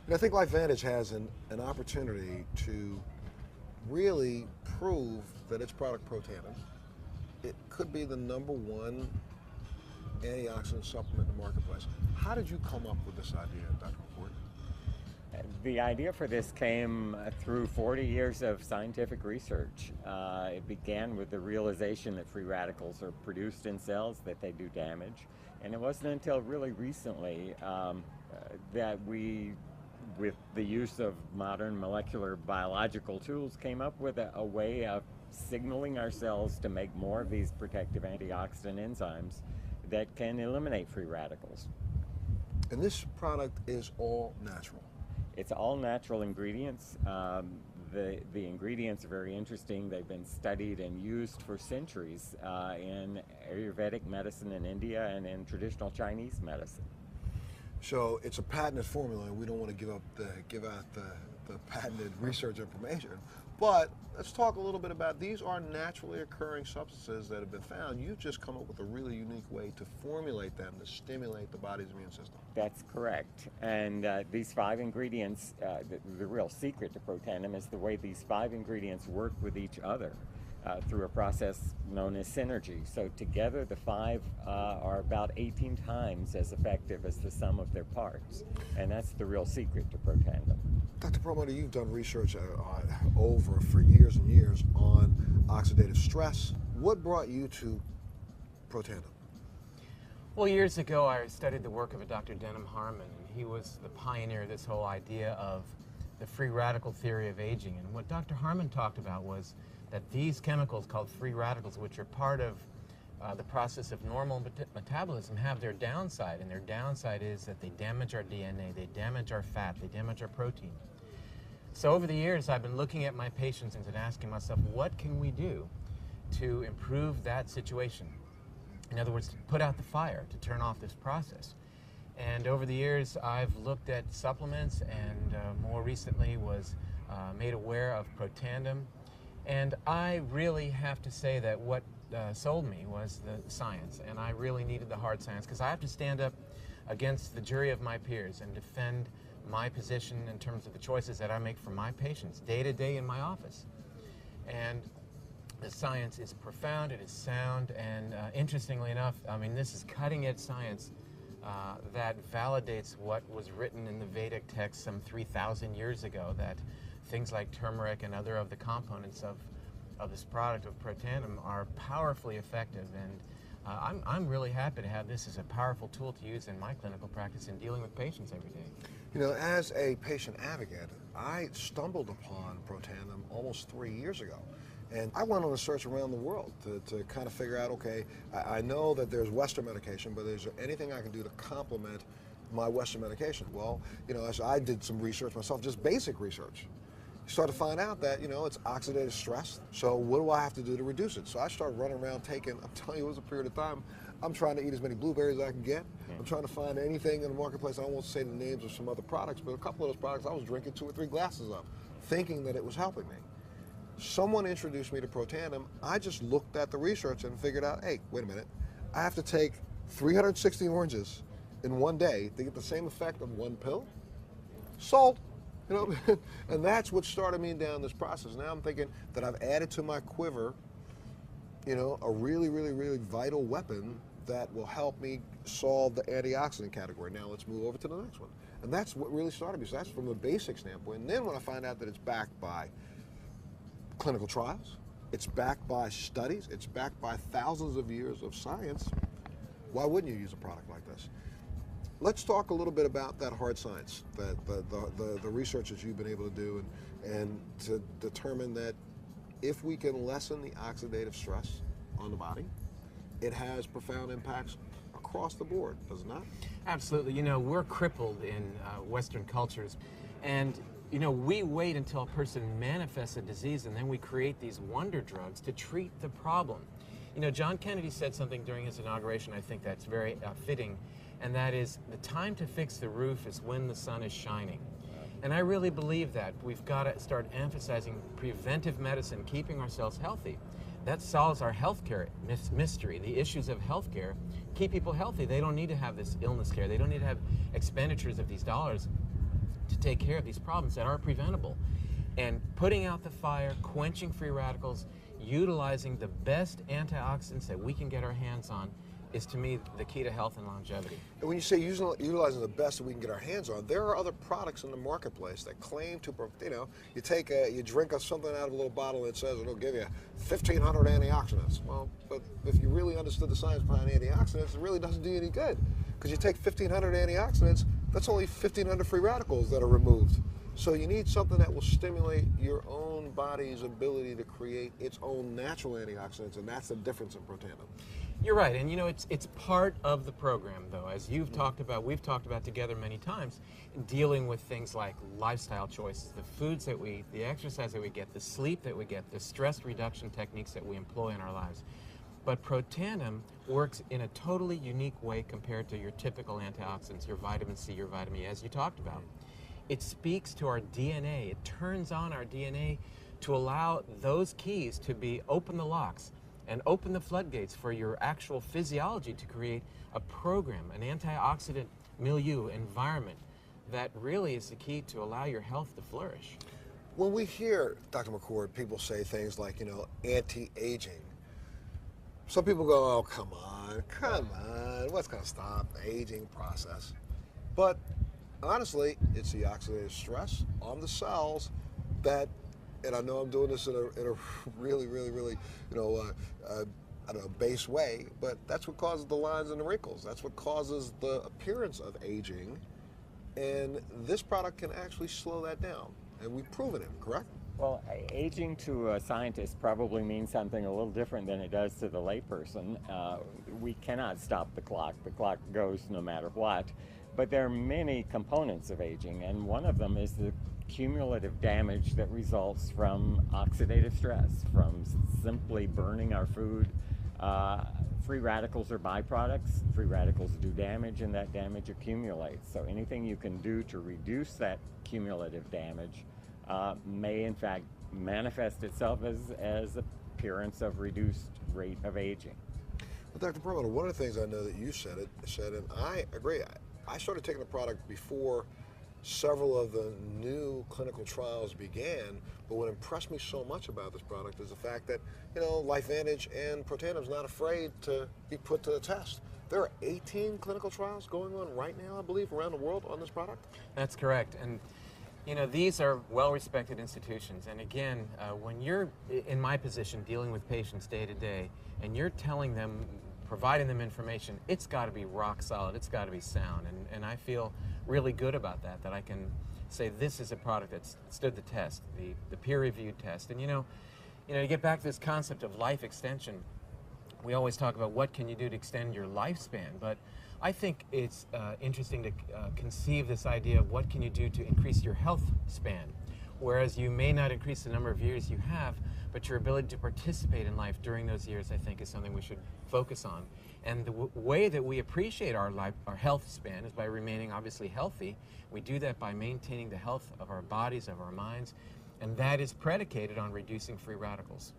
And I think LifeVantage has an opportunity to really prove that its product Protandim, it could be the #1 antioxidant supplement in the marketplace. How did you come up with this idea, Dr. McCord? The idea for this came through 40 years of scientific research. It began with the realization that free radicals are produced in cells, that they do damage. And it wasn't until really recently that we, with the use of modern molecular biological tools, came up with a way of signaling our cells to make more of these protective antioxidant enzymes that can eliminate free radicals. And this product is all natural. It's all natural ingredients. The ingredients are very interesting. They've been studied and used for centuries in Ayurvedic medicine in India and in traditional Chinese medicine. So it's a patented formula, and we don't want to give out the patented research information. But let's talk a little bit about, these are naturally occurring substances that have been found. You've just come up with a really unique way to formulate them to stimulate the body's immune system. That's correct. And these 5 ingredients, the real secret to Protandim is the way these 5 ingredients work with each other through a process known as synergy. So together the 5 are about 18 times as effective as the sum of their parts. And that's the real secret to Protandim. Dr. Perlmutter, you've done research for years and years on oxidative stress. What brought you to Protandim? Well, years ago I studied the work of a Dr. Denham Harmon, and he was the pioneer of this whole idea of the free radical theory of aging. And what Dr. Harmon talked about was that these chemicals called free radicals, which are part of the process of normal metabolism, have their downside, and their downside is that they damage our DNA, they damage our fat, they damage our protein. So over the years I've been looking at my patients and asking myself, what can we do to improve that situation? In other words, to put out the fire, to turn off this process. And over the years I've looked at supplements, and more recently was made aware of Protandim. And I really have to say that what sold me was the science, and I really needed the hard science, because I have to stand up against the jury of my peers and defend my position in terms of the choices that I make for my patients day to day in my office. And the science is profound, it is sound, and interestingly enough, I mean, this is cutting-edge science that validates what was written in the Vedic text some 3,000 years ago, that things like turmeric and other of the components of this product of Protandim are powerfully effective. And I'm really happy to have this as a powerful tool to use in my clinical practice in dealing with patients every day. You know, as a patient advocate, I stumbled upon Protandim almost 3 years ago. And I went on a search around the world to kind of figure out, okay, I know that there's Western medication, but is there anything I can do to complement my Western medication? Well, you know, as I did some research myself, just basic research, you start to find out that, you know, it's oxidative stress. So what do I have to do to reduce it? So I started running around taking, I'm telling you, it was a period of time, I'm trying to eat as many blueberries as I can get. I'm trying to find anything in the marketplace. I won't say the names of some other products, but a couple of those products I was drinking 2 or 3 glasses of, thinking that it was helping me. Someone introduced me to Protandim. I just looked at the research and figured out, hey, wait a minute, I have to take 360 oranges in one day to get the same effect of 1 pill? Sold. You know, and that's what started me down this process. Now I'm thinking that I've added to my quiver, you know, a really, really, really vital weapon that will help me solve the antioxidant category. Now let's move over to the next one. And that's what really started me. So that's from the basic standpoint. And then when I find out that it's backed by clinical trials, it's backed by studies, it's backed by thousands of years of science, why wouldn't you use a product like this? Let's talk a little bit about that hard science, the research that you've been able to do, and to determine that if we can lessen the oxidative stress on the body, it has profound impacts across the board, does it not? Absolutely. You know, we're crippled in Western cultures, and you know, we wait until a person manifests a disease, and then we create these wonder drugs to treat the problem. You know, John Kennedy said something during his inauguration, I think that's very fitting, and that is, the time to fix the roof is when the sun is shining. And I really believe that. We've got to start emphasizing preventive medicine, keeping ourselves healthy. That solves our healthcare mystery. The issues of healthcare keep people healthy. They don't need to have this illness care. They don't need to have expenditures of these dollars. to take care of these problems that are preventable. And putting out the fire, quenching free radicals, utilizing the best antioxidants that we can get our hands on is, to me, the key to health and longevity. And when you say utilizing the best that we can get our hands on, there are other products in the marketplace that claim to, you drink something out of a little bottle that says it'll give you 1,500 antioxidants. Well, but if you really understood the science behind antioxidants, it really doesn't do you any good. Because you take 1,500 antioxidants, that's only 1,500 free radicals that are removed. So you need something that will stimulate your own body's ability to create its own natural antioxidants, and that's the difference in Protandim. You're right, and it's part of the program, though, as you've talked about, we've talked about together many times, dealing with things like lifestyle choices, the foods that we eat, the exercise that we get, the sleep that we get, the stress reduction techniques that we employ in our lives. But Protandim works in a totally unique way compared to your typical antioxidants, your vitamin C, your vitamin E, as you talked about. It speaks to our DNA. It turns on our DNA to allow those keys to open the locks and open the floodgates for your actual physiology to create a program, an antioxidant milieu, environment that really is the key to allow your health to flourish. When we hear, Dr. McCord, people say things like, anti-aging, some people go, oh, come on, what's going to stop the aging process? But honestly, it's the oxidative stress on the cells that, and I know I'm doing this in a really, really, really, I don't know, base way, but that's what causes the lines and the wrinkles. That's what causes the appearance of aging. And this product can actually slow that down. And we've proven it, correct? Well, aging to a scientist probably means something a little different than it does to the layperson. We cannot stop the clock. The clock goes no matter what. But there are many components of aging, and one of them is the cumulative damage that results from oxidative stress, from simply burning our food. Free radicals are byproducts. Free radicals do damage, and that damage accumulates. So anything you can do to reduce that cumulative damage may in fact manifest itself as appearance of reduced rate of aging. Well, Dr. Perlmutter, one of the things I know that you said, and I agree. I started taking the product before several of the new clinical trials began, but what impressed me so much about this product is the fact that, LifeVantage and Protandim is not afraid to be put to the test. There are 18 clinical trials going on right now, I believe, around the world on this product? That's correct. And these are well-respected institutions. And again, when you're in my position dealing with patients day to day, and you're telling them, providing them information, it's got to be rock solid, it's got to be sound. And I feel really good about that I can say this is a product that's stood the test, the peer-reviewed test. And to get back to this concept of life extension, we always talk about what can you do to extend your lifespan, but I think it's interesting to conceive this idea of what can you do to increase your health span, whereas you may not increase the number of years you have, but your ability to participate in life during those years, I think, is something we should focus on. And the way that we appreciate our health span is by remaining obviously healthy. We do that by maintaining the health of our bodies, of our minds, and that is predicated on reducing free radicals.